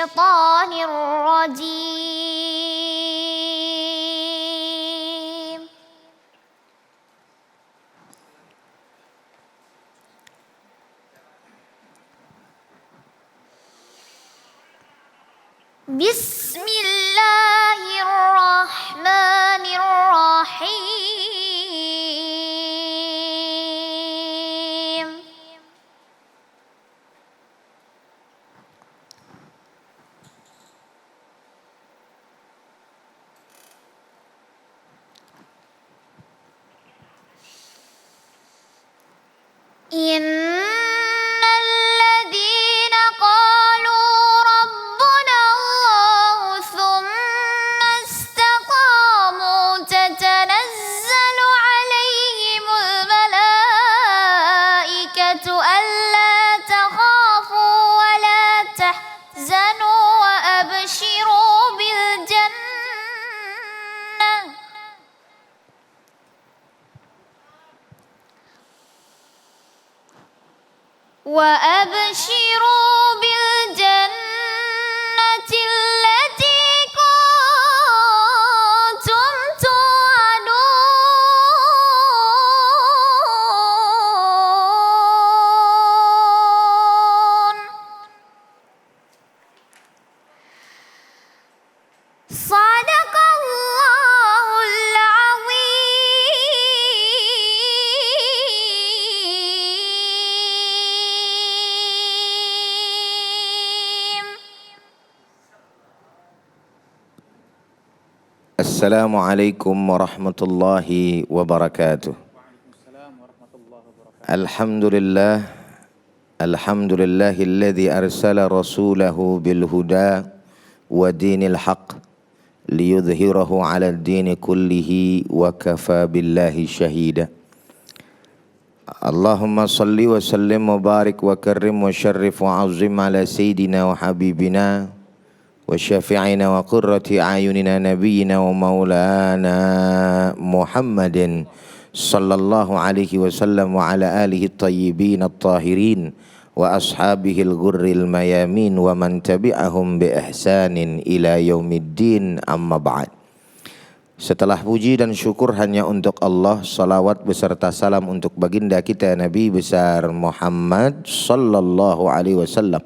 الشيطان الرجيم. بسم الله الرحمن الرحيم. إن الذين قالوا ربنا الله ثم استقاموا تتنزل عليهم الملائكة ألا تخافوا ولا تحزنوا وأبشروا بالجنة التي كنتم توعدون. صدق الله العظيم. Assalamualaikum warahmatullahi wabarakatuh. Alhamdulillah, alhamdulillahilladzi arsala rasulahu bil huda wa dinil haq liyudhhirahu 'alad dini kullihi wa kafa billahi syahida. Allahumma salli wa sallim wa barik wa karrim wa syarrif wa 'azzim ala sayyidina wa habibina wa syafi'ina wa qurrati a'yunina nabiyyina wa maulana Muhammadin sallallahu alaihi wasallam wa ala alihi at-tayyibin at-tahirin wa ashabihi al-ghurril mayamin wa man tabi'ahum bi ihsanin ila yaumiddin, amma ba'd. Setelah puji dan syukur hanya untuk Allah, salawat beserta salam untuk baginda kita Nabi besar Muhammad sallallahu alaihi wasallam.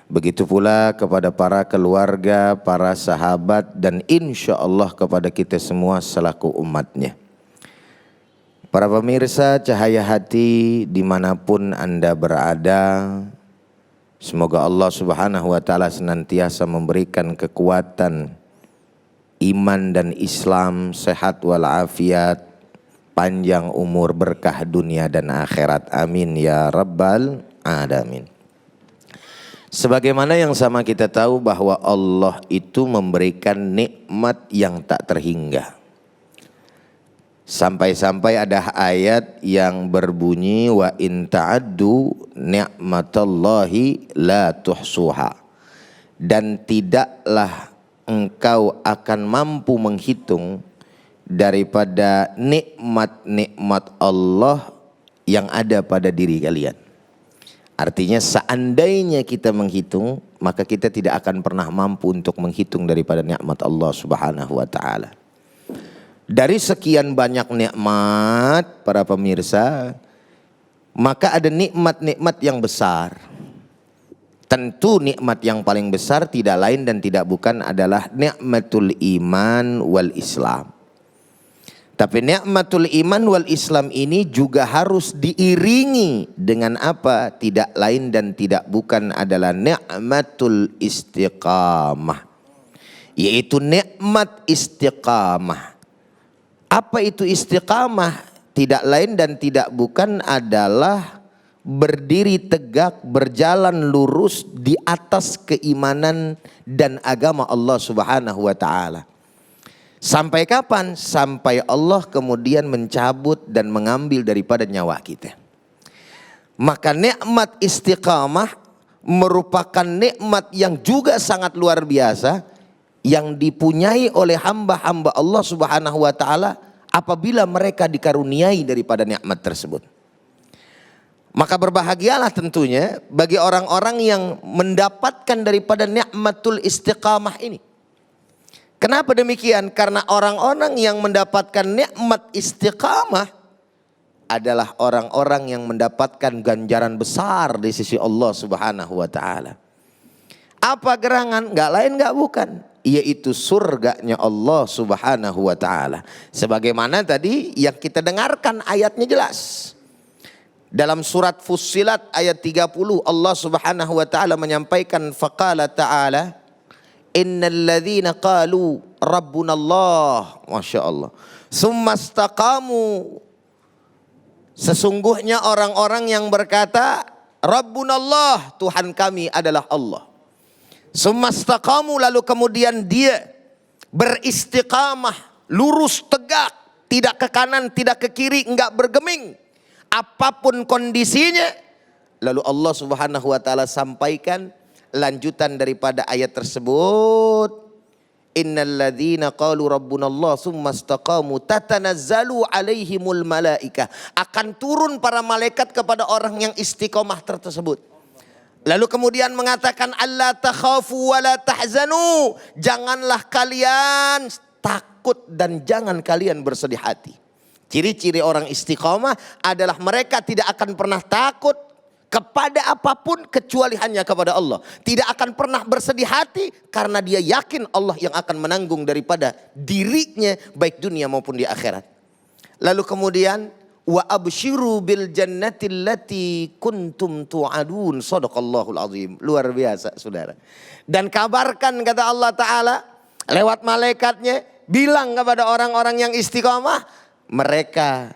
Begitu pula kepada para keluarga, para sahabat, dan insya Allah kepada kita semua selaku umatnya. Para pemirsa Cahaya Hati dimanapun Anda berada, semoga Allah subhanahu wa ta'ala senantiasa memberikan kekuatan iman dan Islam, sehat walafiat, panjang umur, berkah dunia dan akhirat. Amin ya rabbal alamin. Sebagaimana yang sama kita tahu bahwa Allah itu memberikan nikmat yang tak terhingga. Sampai-sampai ada ayat yang berbunyi wa in ta'addu ni'matallahi la tuhsuha. Dan tidaklah engkau akan mampu menghitung daripada nikmat-nikmat Allah yang ada pada diri kalian. Artinya seandainya kita menghitung, maka kita tidak akan pernah mampu untuk menghitung daripada nikmat Allah subhanahu wa ta'ala. Dari sekian banyak nikmat para pemirsa, maka ada nikmat-nikmat yang besar. Tentu nikmat yang paling besar tidak lain dan tidak bukan adalah nikmatul iman wal Islam. Tapi nikmatul iman wal Islam ini juga harus diiringi dengan apa? Tidak lain dan tidak bukan adalah nikmatul istiqamah. Yaitu nikmat istiqamah. Apa itu istiqamah? Tidak lain dan tidak bukan adalah berdiri tegak, berjalan lurus di atas keimanan dan agama Allah subhanahu wa ta'ala. Sampai kapan? Sampai Allah kemudian mencabut dan mengambil daripada nyawa kita. Maka nikmat istiqamah merupakan nikmat yang juga sangat luar biasa, yang dipunyai oleh hamba-hamba Allah subhanahu wa ta'ala apabila mereka dikaruniai daripada nikmat tersebut. Maka berbahagialah tentunya bagi orang-orang yang mendapatkan daripada nikmatul istiqamah ini. Kenapa demikian? Karena orang-orang yang mendapatkan nikmat istiqamah adalah orang-orang yang mendapatkan ganjaran besar di sisi Allah Subhanahu wa taala. Apa gerangan? Enggak lain enggak bukan, yaitu surganya Allah Subhanahu wa taala. Sebagaimana tadi yang kita dengarkan ayatnya jelas. Dalam surat Fussilat ayat 30 Allah Subhanahu wa taala menyampaikan faqala ta'ala innal ladzina qalu rabbunallah, Masya Allah, summa istaqamu, sesungguhnya orang-orang yang berkata rabbunallah, Tuhan kami adalah Allah. Summa istaqamu, lalu kemudian dia beristiqamah, lurus tegak, tidak ke kanan, tidak ke kiri, enggak bergeming apapun kondisinya. Lalu Allah Subhanahu wa taala sampaikan lanjutan daripada ayat tersebut. Innal ladzina qalu rabbunallah tsumma istaqamu tatanazzalu alaihimul malaikah. Akan turun para malaikat kepada orang yang istiqomah tersebut. Lalu kemudian mengatakan alla takhafu wa la tahzanu. Janganlah kalian takut dan jangan kalian bersedih hati. Ciri-ciri orang istiqomah adalah mereka tidak akan pernah takut kepada apapun kecuali hanya kepada Allah. Tidak akan pernah bersedih hati karena dia yakin Allah yang akan menanggung daripada dirinya baik dunia maupun di akhirat. Lalu kemudian wa absyiru bil jannati allati kuntum tu'adun. Shadaqallahul azim. Luar biasa saudara. Dan kabarkan kata Allah Ta'ala lewat malaikatnya, bilang kepada orang-orang yang istiqomah, mereka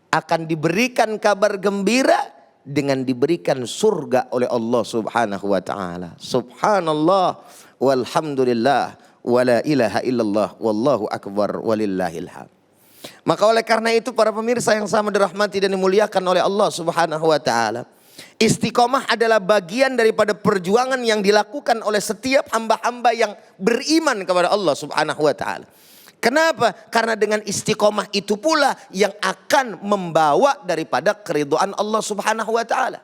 akan diberikan kabar gembira dengan diberikan surga oleh Allah Subhanahu wa taala. Subhanallah walhamdulillah wala ilaha illallah wallahu akbar walillahil hamd. Maka oleh karena itu para pemirsa yang sama dirahmati dan dimuliakan oleh Allah Subhanahu wa taala, istiqomah adalah bagian daripada perjuangan yang dilakukan oleh setiap hamba-hamba yang beriman kepada Allah Subhanahu wa taala. Kenapa? Karena dengan istiqomah itu pula yang akan membawa daripada keridhaan Allah Subhanahu wa taala.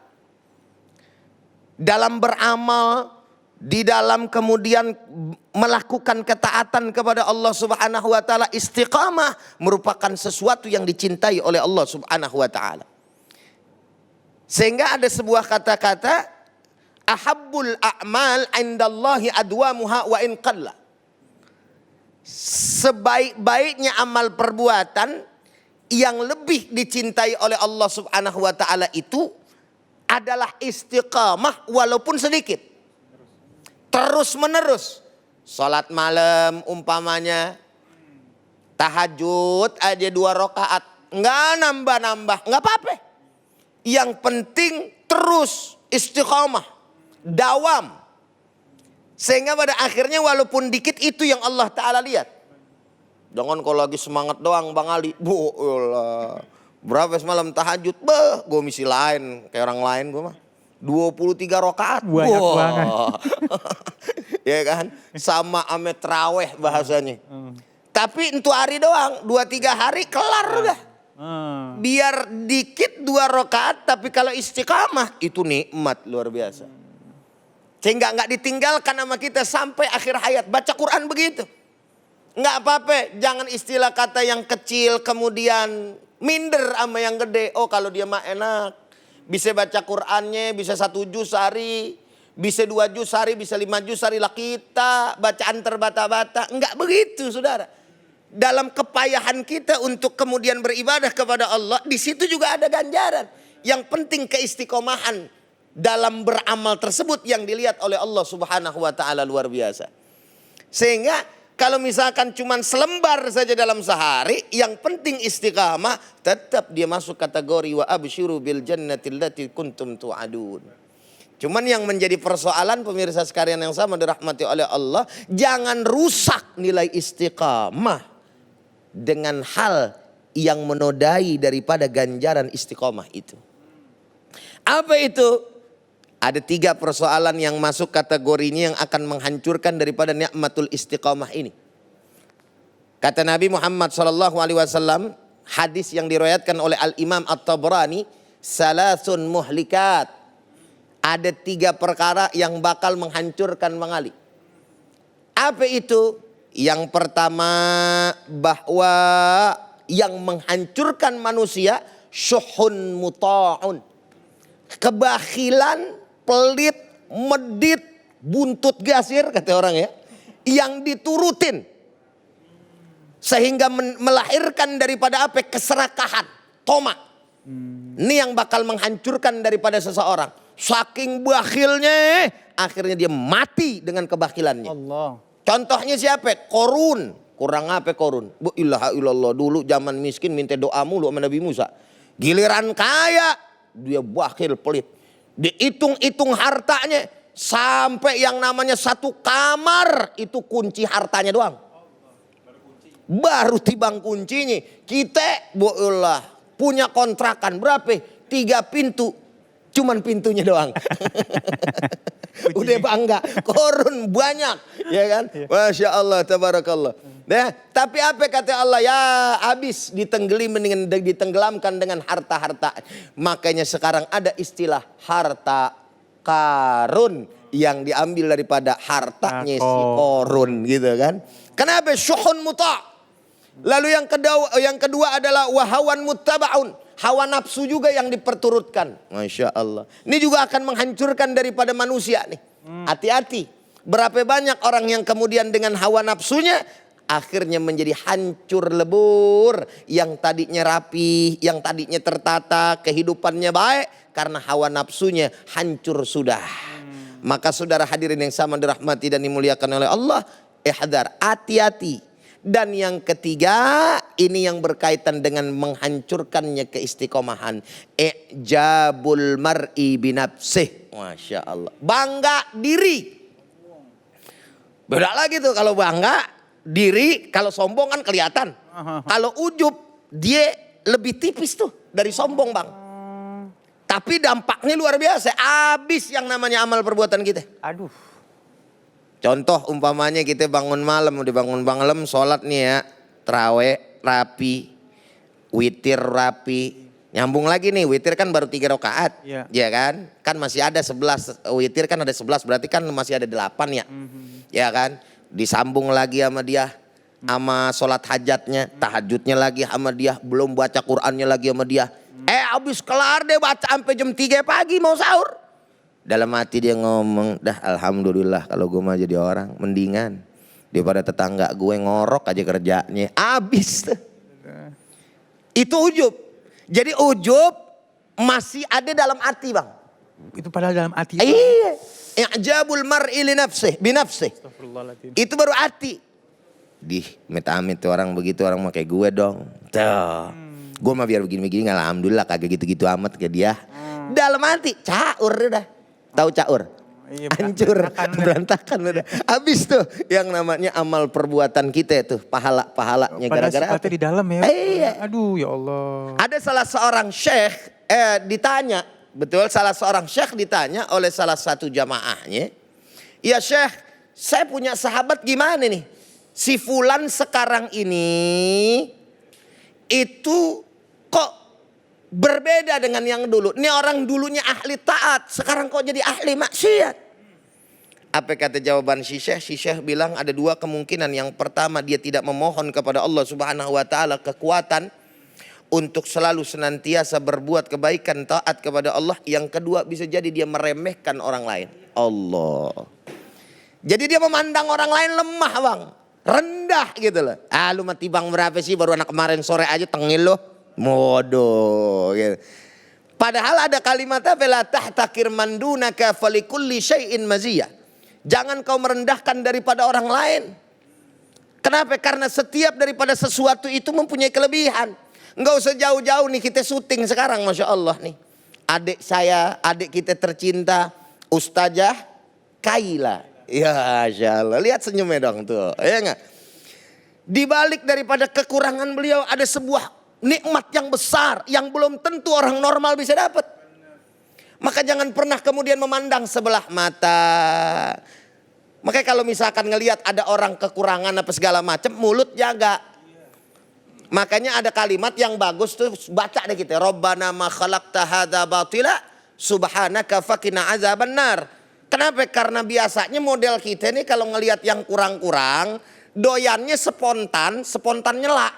Dalam beramal, di dalam kemudian melakukan ketaatan kepada Allah Subhanahu wa taala, istiqamah merupakan sesuatu yang dicintai oleh Allah Subhanahu wa taala. Sehingga ada sebuah kata-kata ahabbul a'mal 'indallahi adwamuha wa in qalla. Sebaik-baiknya amal perbuatan yang lebih dicintai oleh Allah Subhanahu wa taala itu adalah istiqamah walaupun sedikit. Terus menerus. Salat malam umpamanya, tahajud aja 2 rakaat, enggak nambah-nambah, enggak apa-apa. Yang penting terus istiqamah, dawam. Sehingga pada akhirnya walaupun dikit itu yang Allah Ta'ala lihat. Jangan kalau lagi semangat doang Bang Ali. Berapa semalam tahajud? Gue misi lain. Kayak orang lain gue mah. 23 rakaat. Banyak banget. Ya kan? Sama ame traweh bahasanya. Tapi itu hari doang. 2-3 hari kelar udah. Biar dikit 2 rakaat. Tapi kalau istiqamah itu nikmat luar biasa. Sehingga nggak ditinggalkan sama kita sampai akhir hayat. Baca Quran begitu. Nggak apa-apa. Jangan istilah kata yang kecil kemudian minder sama yang gede. Oh kalau dia mah enak. Bisa baca Qurannya, bisa 1 juz sehari. Bisa 2 juz sehari, bisa 5 juz sehari lah kita. Bacaan terbata-bata. Nggak begitu saudara. Dalam kepayahan kita untuk kemudian beribadah kepada Allah. Di situ juga ada ganjaran. Yang penting keistiqomahan dalam beramal tersebut yang dilihat oleh Allah Subhanahu wa taala luar biasa. Sehingga kalau misalkan cuman selembar saja dalam sehari, yang penting istiqamah, tetap dia masuk kategori wa absyiru bil jannati allati kuntum tu'adun. Cuman yang menjadi persoalan pemirsa sekalian yang sama dirahmati oleh Allah, jangan rusak nilai istiqamah dengan hal yang menodai daripada ganjaran istiqamah itu. Apa itu? Ada 3 persoalan yang masuk kategorinya yang akan menghancurkan daripada nikmatul istiqamah ini. Kata Nabi Muhammad SAW, hadis yang diriwayatkan oleh Al-Imam At-Tabrani, salasun muhlikat. Ada 3 perkara yang bakal menghancurkan Bang Ali. Apa itu? Yang pertama, bahwa yang menghancurkan manusia syuhun muta'un. Kebakhilan, pelit, medit, buntut gasir kata orang ya. Yang diturutin. Sehingga melahirkan daripada apa? Keserakahan, toma. Ini yang bakal menghancurkan daripada seseorang. Saking bakhilnya, akhirnya dia mati dengan kebakhilannya. Allah. Contohnya siapa? Korun. Kurang apa Korun? Bu ilaha illallah, dulu zaman miskin minta doa mulu sama Nabi Musa. Giliran kaya, dia bakhil pelit. Dihitung-hitung hartanya, sampai yang namanya 1 kamar itu kunci hartanya doang. Baru tibang kuncinya. Kita boilah punya kontrakan berapa? 3 pintu. Cuman pintunya doang. Udah bangga. Korun banyak. Ya kan? Masya Allah, tabarakallah. Nah, tapi apa kata Allah? Ya habis ditenggelamkan dengan harta-harta. Makanya sekarang ada istilah harta karun. Yang diambil daripada hartanya si Korun gitu kan. Kenapa? Syuhun muta'. Lalu yang kedua adalah wahawan muttabaun. Hawa nafsu juga yang diperturutkan. Masya Allah. Ini juga akan menghancurkan daripada manusia nih. Hati-hati. Berapa banyak orang yang kemudian dengan hawa nafsunya akhirnya menjadi hancur lebur. Yang tadinya rapi, yang tadinya tertata, kehidupannya baik. Karena hawa nafsunya hancur sudah. Maka saudara hadirin yang sama dirahmati dan dimuliakan oleh Allah. Ihdar, hati-hati. Dan yang ketiga, ini yang berkaitan dengan menghancurkannya keistiqomahan. I'jabul mar'i binafsih. Masya Allah. Bangga diri. Beda lagi tuh kalau bangga diri, kalau sombong kan kelihatan. Kalau ujub, dia lebih tipis tuh dari sombong bang. Tapi dampaknya luar biasa. Habis yang namanya amal perbuatan kita. Aduh. Contoh umpamanya kita bangun malam, udah bangun malam sholat nih ya. Terawih rapi, witir rapi. Nyambung lagi nih, witir kan baru 3 rakaat. Iya. Ya kan? Kan masih ada 11, witir kan ada 11, berarti kan masih ada 8 ya. Ya kan? Disambung lagi sama dia. Sama sholat hajatnya, tahajudnya lagi sama dia. Belum baca Qur'annya lagi sama dia. Habis kelar deh baca sampai jam 3 pagi mau sahur. Dalam hati dia ngomong, dah alhamdulillah kalau gue mah jadi orang mendingan daripada tetangga gue ngorok aja kerjanya. Abis tuh. Itu ujub. Jadi ujub masih ada dalam hati bang. Itu padahal dalam hati. Iya. I'jabul mar'i li nafsih, binafsih. Itu baru hati. Amit-amit tuh orang begitu, orang mah kayak gue dong. Tuh. Gue mah biar begini-begini alhamdulillah kagak gitu-gitu amat ke dia. Dalam hati caur udah. Tahu caur? Iya, hancur, berantakan udah. Habis tuh yang namanya amal perbuatan kita itu pahalanya gara-gara apa? Di dalam ya. Iya. Aduh ya Allah. Ada salah seorang syekh ditanya, betul salah seorang syekh ditanya oleh salah satu jamaahnya. Ya syekh, saya punya sahabat gimana nih? Si fulan sekarang ini itu kok berbeda dengan yang dulu. Ini orang dulunya ahli taat, sekarang kok jadi ahli maksiat. Apa kata jawaban si syekh? Si syekh bilang ada 2 kemungkinan. Yang pertama dia tidak memohon kepada Allah Subhanahu wa taala kekuatan untuk selalu senantiasa berbuat kebaikan taat kepada Allah. Yang kedua bisa jadi dia meremehkan orang lain. Allah. Jadi dia memandang orang lain lemah bang. Rendah gitu loh. Lu mati bang berapa sih baru anak kemarin sore aja tengil loh. Modo gitu. Padahal ada kalimat apa? La tahtakir mandunaka falikulli syai'in maziyah. Jangan kau merendahkan daripada orang lain. Kenapa? Karena setiap daripada sesuatu itu mempunyai kelebihan. Enggak usah jauh-jauh nih kita syuting sekarang Masya Allah nih. Adik saya, adik kita tercinta Ustazah Kaila. Ya Masya Allah. Lihat senyumnya dong tuh. Ya enggak? Di balik daripada kekurangan beliau ada sebuah nikmat yang besar yang belum tentu orang normal bisa dapat. Maka jangan pernah kemudian memandang sebelah mata. Makanya kalau misalkan ngelihat ada orang kekurangan apa segala macam, mulut jaga. Makanya ada kalimat yang bagus tuh, baca deh kita. Rabbana ma khalaqta hadza batila subhanaka faqina azabannar. Kenapa? Karena biasanya model kita nih kalau ngelihat yang kurang-kurang, doyannya spontan nyela.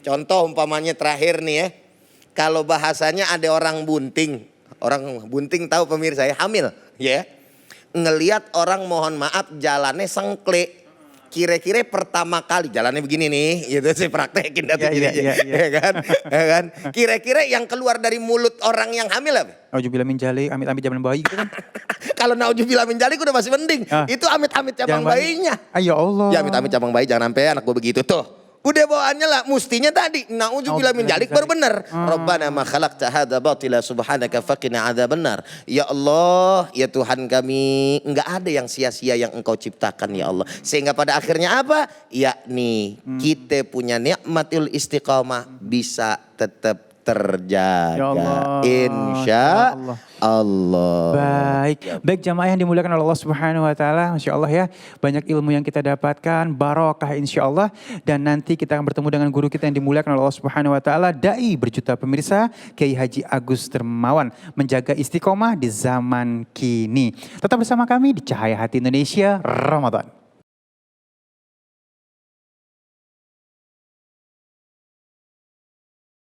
Contoh umpamanya terakhir nih ya. Kalau bahasanya ada orang bunting. Orang bunting tahu pemirsa ya, hamil ya. Ngelihat orang mohon maaf jalannya sengkle. Kira-kira pertama kali jalannya begini nih, gitu saya praktekin datu gini, ya kan? Kira-kira yang keluar dari mulut orang yang hamil apa? Auzubillah min dzalik, amit-amit zaman bayi gitu kan. Kalau naudzubillah min dzalik udah masih mending. Itu amit-amit cabang bayinya. Ya Allah. Ya amit-amit cabang bayi, jangan sampai anak gue begitu tuh. Udah bawaannya lah, mustinya tadi naudzubillah min dzalik baru benar. Rabbana ma khalaqta hadza batila subhanaka faqina adzabannar. Ya Allah, ya Tuhan kami, enggak ada yang sia-sia yang Engkau ciptakan ya Allah. Sehingga pada akhirnya apa? Yakni kita punya nikmatul istiqamah bisa tetap terjaga. Ya Allah. Insya Allah. Baik jamaah yang dimuliakan oleh Allah Subhanahu wa taala. Masya Allah ya. Banyak ilmu yang kita dapatkan, barokah insya Allah. Dan nanti kita akan bertemu dengan guru kita yang dimuliakan oleh Allah Subhanahu wa taala, dai berjuta pemirsa, Kiai Haji Agus Dermawan, menjaga istiqomah di zaman kini. Tetap bersama kami di Cahaya Hati Indonesia Ramadan.